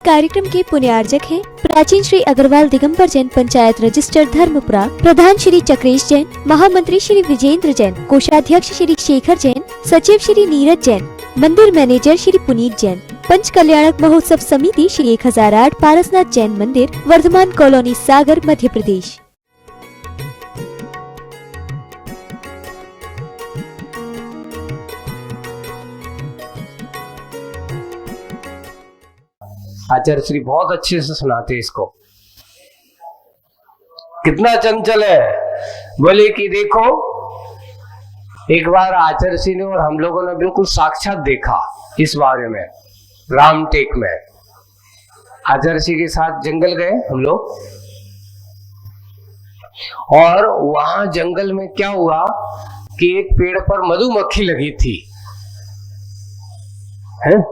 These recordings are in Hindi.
कार्यक्रम के पुण्यार्जक हैं प्राचीन श्री अग्रवाल दिगंबर जैन पंचायत रजिस्टर धर्मपुरा, प्रधान श्री चक्रेश जैन, महामंत्री श्री विजेंद्र जैन, कोषाध्यक्ष श्री शेखर जैन, सचिव श्री नीरज जैन, मंदिर मैनेजर श्री पुनीत जैन, पंच कल्याणक महोत्सव समिति श्री 1008 पारसनाथ जैन मंदिर, वर्धमान कॉलोनी, सागर, मध्य प्रदेश। आचार्य श्री बहुत अच्छे से सुनाते इसको। कितना चंचल है, बोले कि देखो, एक बार आचार्य श्री ने और हम लोगों ने बिल्कुल साक्षात देखा इस बारे में। रामटेक में आचार्य श्री के साथ जंगल गए हम लोग, और वहां जंगल में क्या हुआ कि एक पेड़ पर मधुमक्खी लगी थी, है?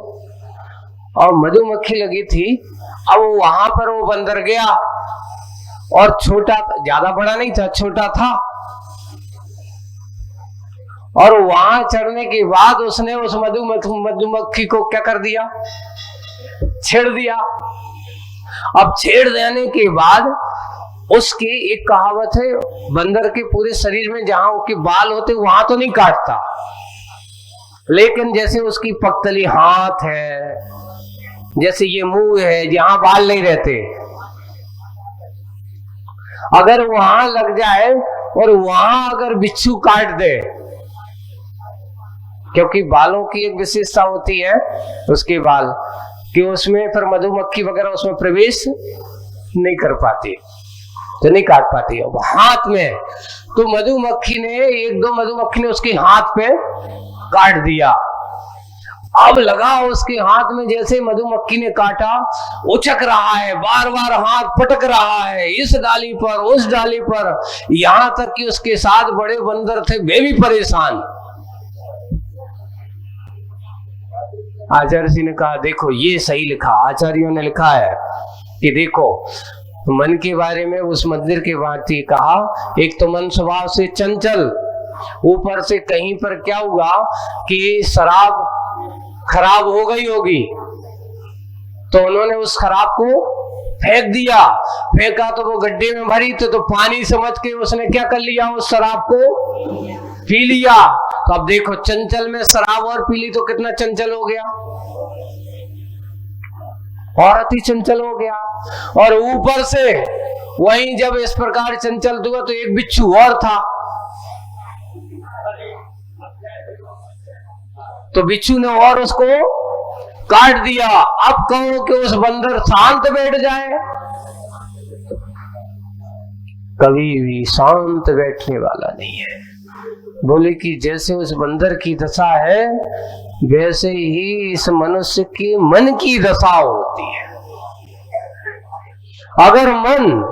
और मधुमक्खी लगी थी। अब वहां पर वो बंदर गया, और छोटा, ज्यादा बड़ा नहीं था, छोटा था, और वहां चढ़ने के बाद उसने उस मधुमक्खी को क्या कर दिया, छेड़ दिया। अब छेड़ देने के बाद उसकी एक कहावत है, बंदर के पूरे शरीर में जहां उसके बाल होते वहां तो नहीं काटता, लेकिन जैसे उसकी पगतली हाथ है, जैसे ये मुंह है, जहां बाल नहीं रहते, अगर वहां लग जाए और वहां अगर बिच्छू काट दे, क्योंकि बालों की एक विशेषता होती है उसके बाल कि उसमें फिर मधुमक्खी वगैरह उसमें प्रवेश नहीं कर पाती, तो नहीं काट पाती। अब हाथ में तो मधुमक्खी ने, एक दो मधुमक्खी ने उसके हाथ पे काट दिया। अब लगा उसके हाथ में, जैसे मधुमक्खी ने काटा, उचक रहा है, बार बार हाथ पटक रहा है, इस डाली पर उस डाली पर, यहां तक कि उसके साथ बड़े बंदर थे, वे भी परेशान। आचार्य जी ने कहा, देखो ये सही लिखा, आचार्यों ने लिखा है कि देखो मन के बारे में उस मंदिर के भांति कहा, एक तो मन स्वभाव से चंचल, ऊपर से कहीं पर क्या हुआ कि शराब खराब हो गई होगी, तो उन्होंने उस खराब को फेंक दिया। फेंका तो वो गड्ढे में भरी, तो पानी समझ के उसने क्या कर लिया, उस शराब को पी लिया। तो अब देखो, चंचल में शराब और पी ली तो कितना चंचल हो गया, और अति चंचल हो गया। और ऊपर से वहीं जब इस प्रकार चंचल हुआ तो एक बिच्छू और था, तो बिच्छू ने और उसको काट दिया। अब कहो कि उस बंदर शांत बैठ जाए, कभी भी शांत बैठने वाला नहीं है। बोले कि जैसे उस बंदर की दशा है, वैसे ही इस मनुष्य के मन की दशा होती है। अगर मन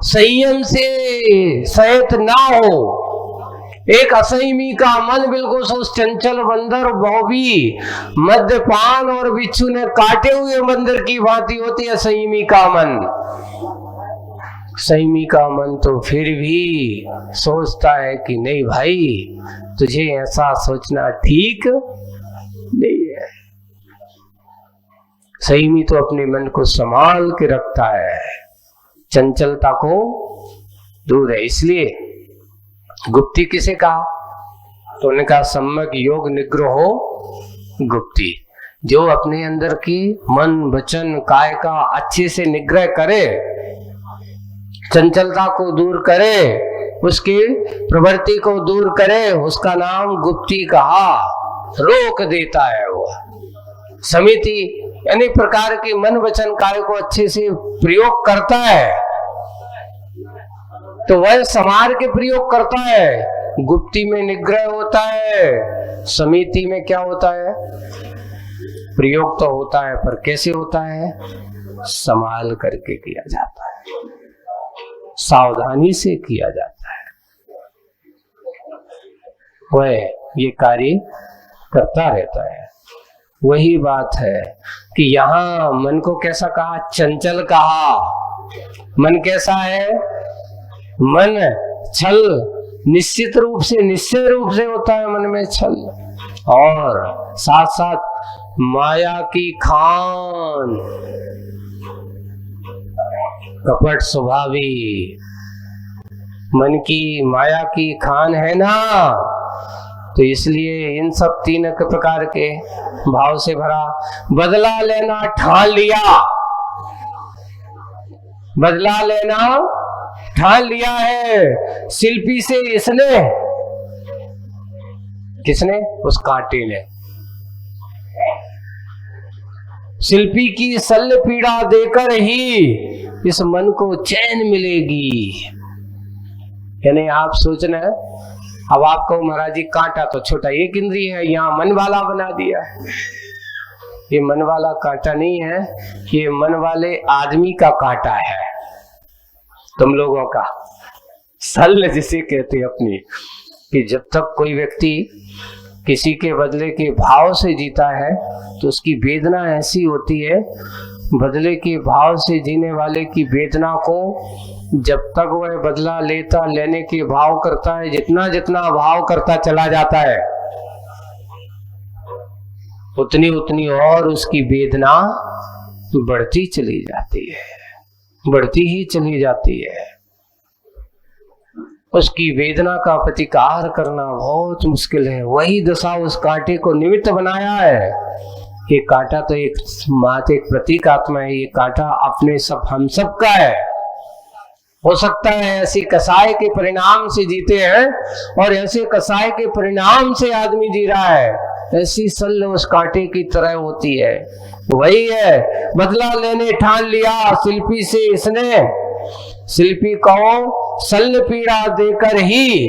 संयम से सहित ना हो, एक असंयमी का मन बिल्कुल उस चंचल बंदर, वो भी मद्यपान और बिच्छू ने काटे हुए बंदर की भांति होती है संयमी का मन। संयमी का मन तो फिर भी सोचता है कि नहीं भाई, तुझे ऐसा सोचना ठीक नहीं है। संयमी तो अपने मन को संभाल के रखता है, चंचलता को दूर है। इसलिए गुप्ती किसे कहा, तो उन्होंने कहा सम्यक योग निग्रहो गुप्ती। जो अपने अंदर की मन वचन काया का अच्छे से निग्रह करे, चंचलता को दूर करे, उसकी प्रवृत्ति को दूर करे, उसका नाम गुप्ती कहा। रोक देता है वो समिति, यानी प्रकार के मन वचन काया को अच्छे से प्रयोग करता है, तो वह समार के प्रयोग करता है। गुप्ती में निग्रह होता है, समिति में क्या होता है, प्रयोग तो होता है, पर कैसे होता है, संभाल करके किया जाता है, सावधानी से किया जाता है, वह ये कार्य करता रहता है। वही बात है कि यहाँ मन को कैसा कहा, चंचल कहा। मन कैसा है, मन छल निश्चित रूप से, निश्चय रूप से होता है मन में छल, और साथ साथ माया की खान, कपट स्वभावी, मन की माया की खान है ना, तो इसलिए इन सब तीन प्रकार के भाव से भरा। बदला लेना ठान लिया, बदला लेना ठान लिया है शिल्पी से इसने, किसने? उस कांटे ने। शिल्पी की शल्य पीड़ा देकर ही इस मन को चैन मिलेगी। यानी आप सोचना, अब आपको महाराज जी कांटा तो छोटा एक इंद्रिय है, यहाँ मन वाला बना दिया। ये मन वाला कांटा नहीं है, ये मन वाले आदमी का कांटा है, तुम लोगों का शल्य जिसे कहते हैं अपनी। कि जब तक कोई व्यक्ति किसी के बदले के भाव से जीता है तो उसकी वेदना ऐसी होती है, बदले के भाव से जीने वाले की वेदना को जब तक वह बदला लेने के भाव करता है, जितना जितना भाव करता चला जाता है, उतनी उतनी और उसकी वेदना बढ़ती चली जाती है, बढ़ती ही चली जाती है। उसकी वेदना का प्रतिकार करना बहुत मुश्किल है। वही दशा उस कांटे को निमित्त बनाया है। ये कांटा तो एक मात्र एक प्रतीकात्मा है, ये कांटा अपने सब हम सब का है। हो सकता है ऐसी कसाय के परिणाम से जीते हैं और ऐसे कसाय के परिणाम से आदमी जी रहा है, ऐसी शल्य उस कांटे की तरह होती है। वही है, बदला लेने ठान लिया शिल्पी से इसने, शिल्पी को शल्य पीड़ा देकर ही,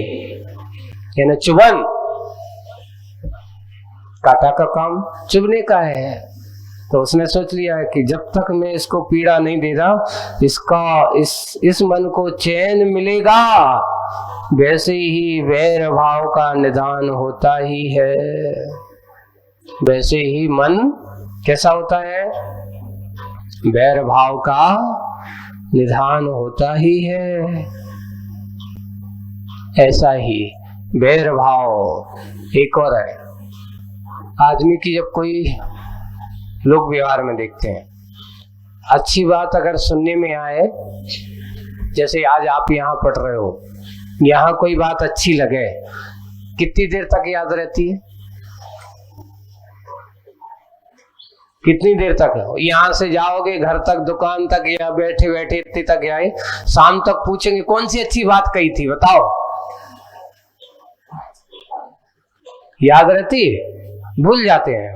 यानी चुभन, कांटा का काम चुभने का है। तो उसने सोच लिया है कि जब तक मैं इसको पीड़ा नहीं दे रहा, इस मन को चैन मिलेगा, वैसे ही वैर भाव का निदान होता ही है। वैसे ही मन कैसा होता है? वैर भाव का निदान होता ही है। ऐसा ही वैर भाव एक और है। आदमी की जब कोई लोग व्यवहार में देखते हैं, अच्छी बात अगर सुनने में आए, जैसे आज आप यहाँ पढ़ रहे हो, यहाँ कोई बात अच्छी लगे, कितनी देर तक याद रहती है? कितनी देर तक? यहाँ से जाओगे घर तक, दुकान तक, या बैठे बैठे इतनी तक आए, शाम तक पूछेंगे कौन सी अच्छी बात कही थी, बताओ। याद रहती है? भूल जाते हैं।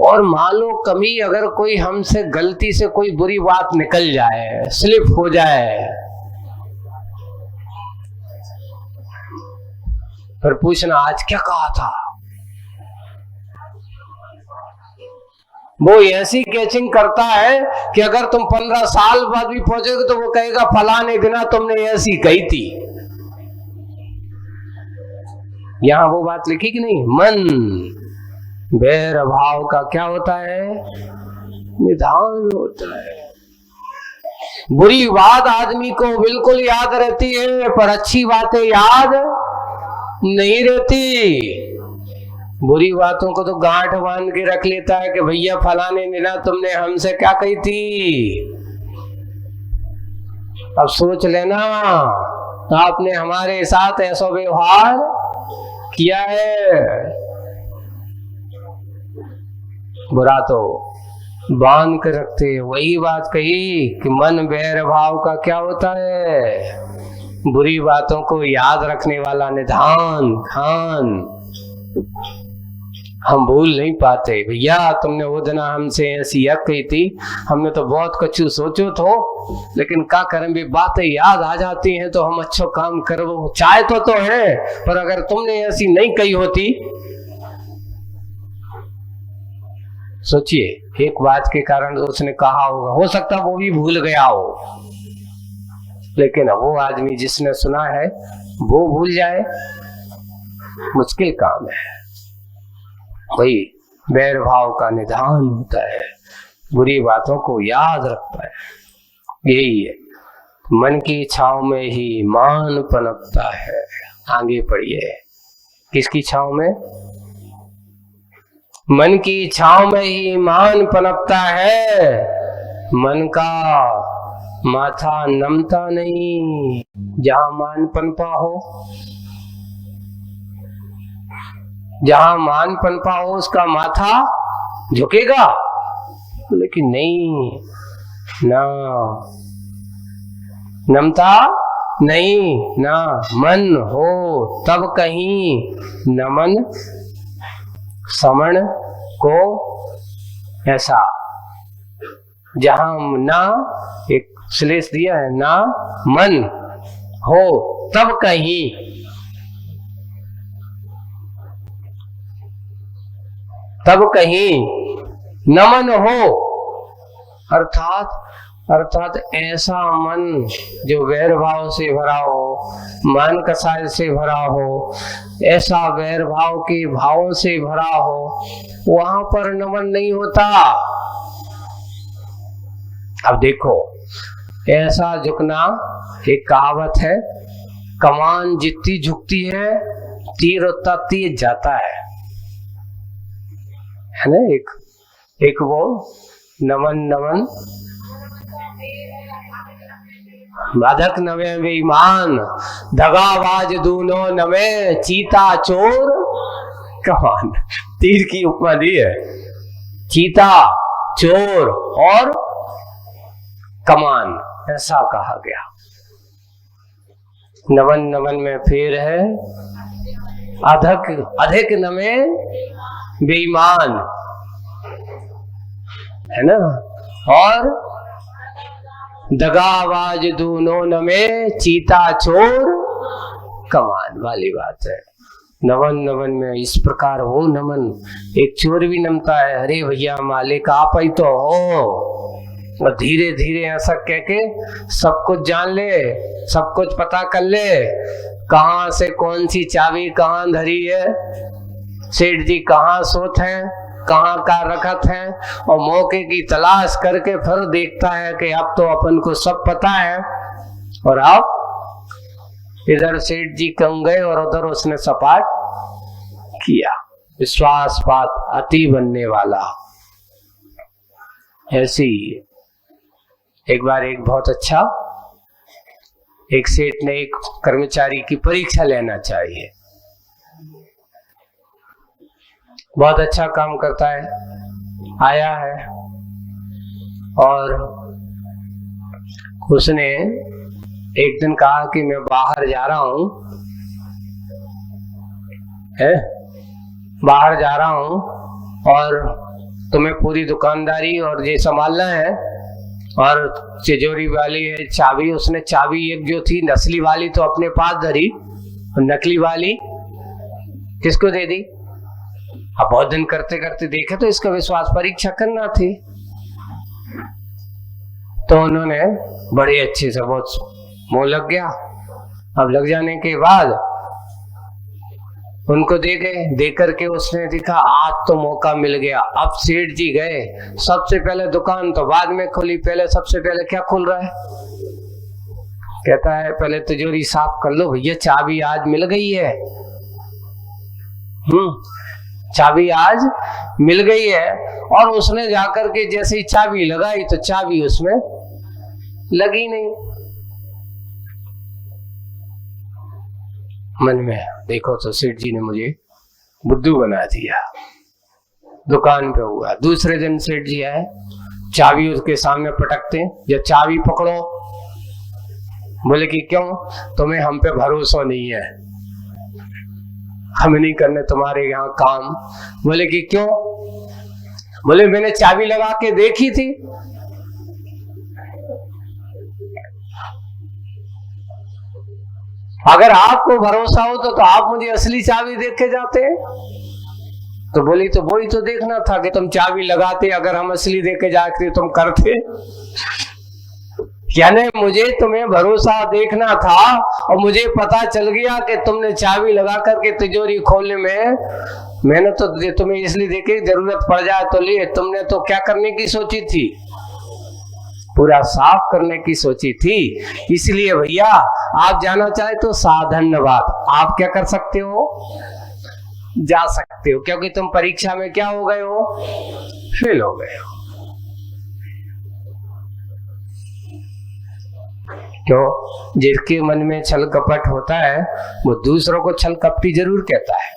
और मान लो कभी अगर कोई हमसे गलती से कोई बुरी बात निकल जाए, स्लिप हो जाए, फिर पूछना आज क्या कहा था। वो ऐसी कैचिंग करता है कि अगर तुम 15 साल बाद भी पहुंचोगे तो वो कहेगा फलाने दिना तुमने ऐसी कही थी। यहां वो बात लिखी कि नहीं? मन वैर भाव का क्या होता है? निदान होता है। बुरी बात आदमी को बिल्कुल याद रहती है, पर अच्छी बातें याद नहीं रहती। बुरी बातों को तो गांठ बांध के रख लेता है कि भैया फलाने दिना तुमने हमसे क्या कही थी। अब सोच लेना, आपने हमारे साथ ऐसा व्यवहार किया है। बुरा तो बांध कर रखते। वही बात कही कि मन वैर भाव का क्या होता है? बुरी बातों को याद रखने वाला निधान खान। हम भूल नहीं पाते। भैया तुमने वो दिन हमसे ऐसी यक कही थी, हमने तो बहुत कछु सोचो थो, लेकिन क्या करें, भी बातें याद आ जाती हैं तो हम अच्छा काम करो चाहे तो है, पर अगर तुमने ऐसी नहीं कही होती। सोचिए, एक बात के कारण उसने कहा होगा, हो सकता वो भी भूल गया हो, लेकिन वो आदमी जिसने सुना है वो भूल जाए, मुश्किल काम है। वही वैर भाव का निदान होता है, बुरी बातों को याद रखता है। यही है, मन की छाव में ही मान पनपता है। आगे पढ़िए, किसकी छाव में? मन की छाव में ही मान पनपता है। मन का माथा नमता नहीं। जहां मान पनपा हो, जहां मान पनपा हो उसका माथा झुकेगा, लेकिन नहीं ना, नमता नहीं ना। मन हो तब कहीं नमन समण को ऐसा। जहां ना, एक श्लेष दिया है, ना मन हो तब कहीं, तब कहीं नमन हो। अर्थात ऐसा मन जो वैर भाव से भरा हो, मान कसाय से भरा हो, ऐसा वैर भाव के भावों से भरा हो, वहां पर नमन नहीं होता। अब देखो, ऐसा झुकना, एक कहावत है, कमान जितनी झुकती है तीर उतना तेज जाता है ना। एक वो नमन नमन माधक नवे बेईमान, दगाबाज दूनो नवे, चीता चोर कमान। तीर की उपमा दी है, चीता चोर और कमान, ऐसा कहा गया। नवन नवन में फेर है, अधिक नवे बेईमान, है ना। और दगाबाज दूनो नमे, चीता चोर कमान वाली बात है। नवन नवन में इस प्रकार हो नमन। एक चोर भी नमता है, अरे भैया मालिक आप ही तो हो, और धीरे धीरे ऐसा कह के सब कुछ जान ले, सब कुछ पता कर ले, कहां से कौन सी चाबी कहां धरी है, सेठ जी कहां सोत है, कहां का रखत है, और मौके की तलाश करके फिर देखता है कि अब तो अपन को सब पता है। और अब इधर सेठ जी कम गए और उधर उसने सपाट किया। विश्वासपात अति बनने वाला। ऐसी एक बार एक बहुत अच्छा, एक सेठ ने एक कर्मचारी की परीक्षा लेना चाहिए, बहुत अच्छा काम करता है, आया है और उसने एक दिन कहा कि मैं बाहर जा रहा हूं, बाहर जा रहा हूं और तुम्हें पूरी दुकानदारी और ये संभालना है, और तिजोरी वाली है चाबी, उसने चाबी एक जो थी नस्ली वाली तो अपने पास धरी, और नकली वाली किसको दे दी। अब बहुत दिन करते करते देखे तो इसका विश्वास परीक्षा करना थी, तो उन्होंने बड़े अच्छे से बहुत मुंह लग गया। अब लग जाने के बाद उनको दे गए, दे करके उसने देखा आज तो मौका मिल गया। अब सेठ जी गए, सबसे पहले दुकान तो बाद में खोली, पहले सबसे पहले क्या खोल रहा है, कहता है पहले तिजोरी साफ कर लो भैया, चाबी आज मिल गई है। चाबी आज मिल गई है। और उसने जाकर के जैसे ही चाबी लगाई तो चाबी उसमें लगी नहीं। मन में देखो तो सेठ जी ने मुझे बुद्धू बना दिया। दुकान पे हुआ, दूसरे दिन सेठ जी आए, चाबी उसके सामने पटकते, या चाबी पकड़ो। बोले कि क्यों, तुम्हें हम पे भरोसा नहीं है, हम नहीं करने तुम्हारे यहाँ काम। बोले कि क्यों, बोले मैंने चाबी लगा के देखी थी। अगर आपको भरोसा हो तो आप मुझे असली चाबी देख के जाते। तो बोली तो वही तो देखना था कि तुम चाबी लगाते, अगर हम असली देख के जाते तुम करते। यानी मुझे तुम्हें भरोसा देखना था, और मुझे पता चल गया कि तुमने चाबी लगा करके तिजोरी खोलने में, मैंने तो तुम्हें इसलिए देखे जरूरत पड़ जाए तो लिए, तुमने तो क्या करने की सोची थी, पूरा साफ करने की सोची थी। इसलिए भैया आप जाना चाहे तो साधन्यवाद, आप क्या कर सकते हो, जा सकते हो, क्योंकि तुम परीक्षा में क्या हो गए हो, फेल हो गए हो। क्यों? जिसके मन में छल कपट होता है वो दूसरों को छल कपटी जरूर कहता है।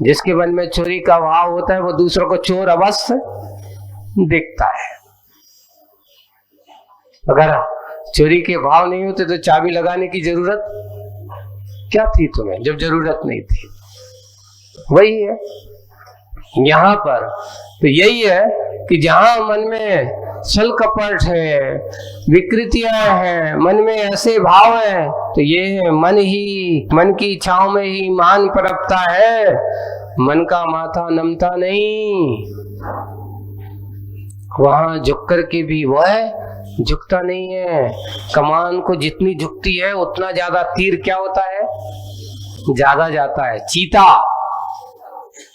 जिसके मन में चोरी का भाव होता है वो दूसरों को चोर अवश्य दिखता है। अगर चोरी के भाव नहीं होते तो चाबी लगाने की जरूरत क्या थी तुम्हें, जब जरूरत नहीं थी। वही है यहाँ पर, तो यही है कि जहां मन में छल कपट है, विकृतियां हैं, मन में ऐसे भाव है, तो ये मन की इच्छाओं में ही मान पनपता है, मन का माथा नमता नहीं। वहां झुक कर के भी वह झुकता नहीं है। कमान को जितनी झुकती है उतना ज्यादा तीर क्या होता है, ज्यादा जाता है। चीता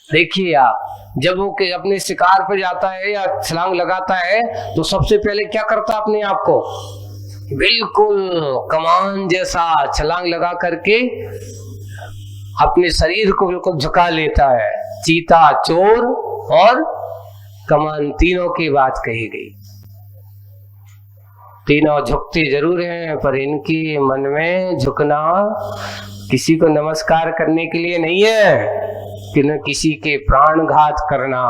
देखिए आप, जब वो अपने शिकार पर जाता है या छलांग लगाता है तो सबसे पहले क्या करता है, अपने आप को बिल्कुल कमान जैसा छलांग लगा करके अपने शरीर को बिल्कुल झुका लेता है। चीता, चोर और कमान तीनों की बात कही गई। तीनों झुकते जरूर हैं पर इनके मन में झुकना किसी को नमस्कार करने के लिए नहीं है, कि न किसी के प्राणघात करना,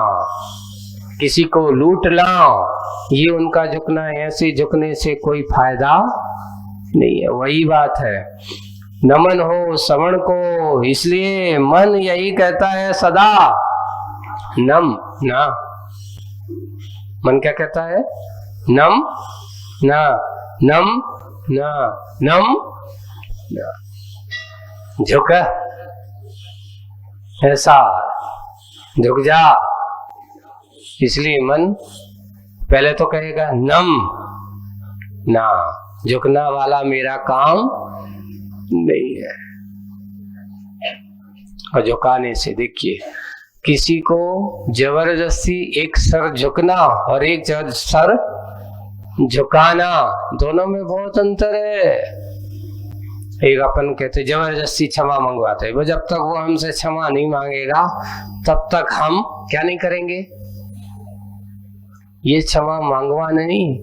किसी को लूटना, ये उनका झुकना है। ऐसे झुकने से कोई फायदा नहीं है। वही बात है, नमन हो श्रवण को, इसलिए मन यही कहता है सदा नम ना। मन क्या कहता है, नम ना, नम ना, नम ना। झुक, ऐसा झुक जा। इसलिए मन पहले तो कहेगा नम ना, झुकना वाला मेरा काम नहीं है। और झुकाने से देखिए, किसी को जबरदस्ती एक सर झुकना और एक सर झुकाना, दोनों में बहुत अंतर है। एक अपन कहते जबरदस्ती क्षमा मंगवाते, वो जब तक वो हमसे क्षमा नहीं मांगेगा तब तक हम क्या नहीं करेंगे। ये क्षमा मांगवा नहीं,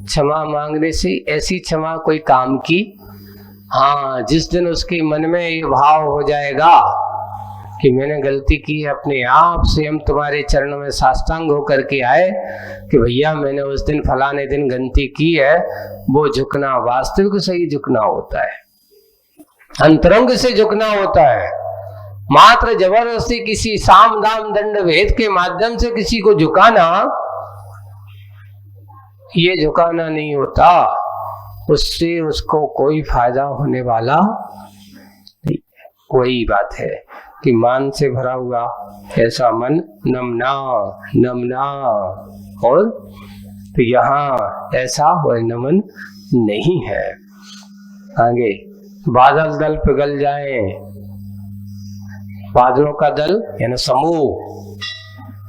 क्षमा मांगने से ऐसी क्षमा कोई काम की, हाँ, जिस दिन उसके मन में ये भाव हो जाएगा कि मैंने गलती की है, अपने आप से हम तुम्हारे चरणों में साष्टांग होकर के आए कि भैया मैंने उस दिन फलाने दिन गलती की है, वो झुकना वास्तविक सही झुकना होता है, अंतरंग से झुकना होता है। मात्र जबरदस्ती किसी साम दाम दंड भेद के माध्यम से किसी को झुकाना, ये झुकाना नहीं होता, उससे उसको कोई फायदा होने वाला नहीं। वही बात है कि मान से भरा हुआ ऐसा मन नमना नमना, और तो यहाँ ऐसा वह नमन नहीं है। आगे, बादल दल पिघल जाए, बादलों का दल यानी समूह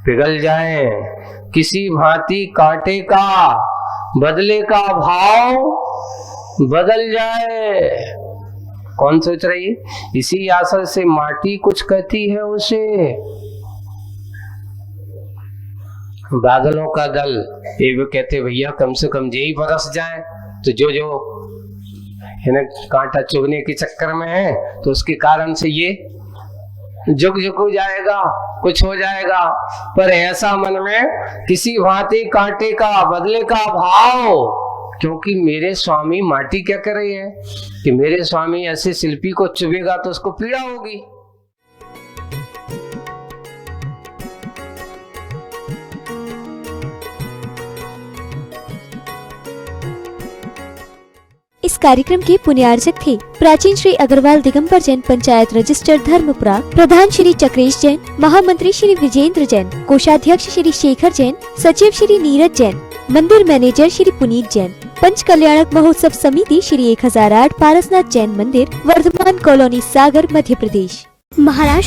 पिघल जाए, किसी भांति कांटे का बदले का भाव बदल जाए। कौन सोच रही है? इसी आशा से माटी कुछ कहती है उसे। बादलों का दल, ये वो कहते भैया कम से कम यही बरस जाए, तो जो है ना कांटा चुभने के चक्कर में है तो उसके कारण से ये झुक हो जाएगा, कुछ हो जाएगा। पर ऐसा मन में किसी भांति कांटे का बदले का भाव, क्योंकि मेरे स्वामी माटी क्या कर रही है कि मेरे स्वामी ऐसे शिल्पी को चुभेगा तो उसको पीड़ा होगी। इस कार्यक्रम के पुण्यार्चक थे प्राचीन श्री अग्रवाल दिगंबर जैन पंचायत रजिस्टर धर्मपुरा, प्रधान श्री चक्रेश जैन, महामंत्री श्री विजेंद्र जैन, कोषाध्यक्ष श्री शेखर जैन, सचिव श्री नीरज जैन, मंदिर मैनेजर श्री पुनीत जैन, पंच कल्याणक महोत्सव समिति श्री 1008 पारसनाथ जैन मंदिर, वर्धमान कॉलोनी, सागर, मध्य प्रदेश। महाराष्ट्र